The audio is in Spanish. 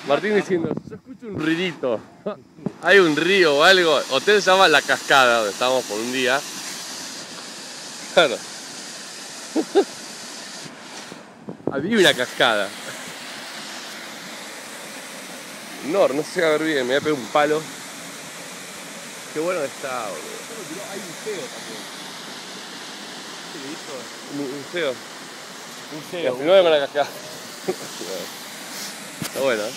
Martín diciendo, yo escucho un ruidito. Hay un río o algo. Hotel se llama La Cascada, donde estábamos por un día. Claro. Había una cascada. No sé a ver bien, me voy a pegar un palo. Qué bueno está, boludo. Hay un feo también. ¿Qué le hizo? Un feo. Un Y feo. al final con la cascada. Está bueno, ¿eh?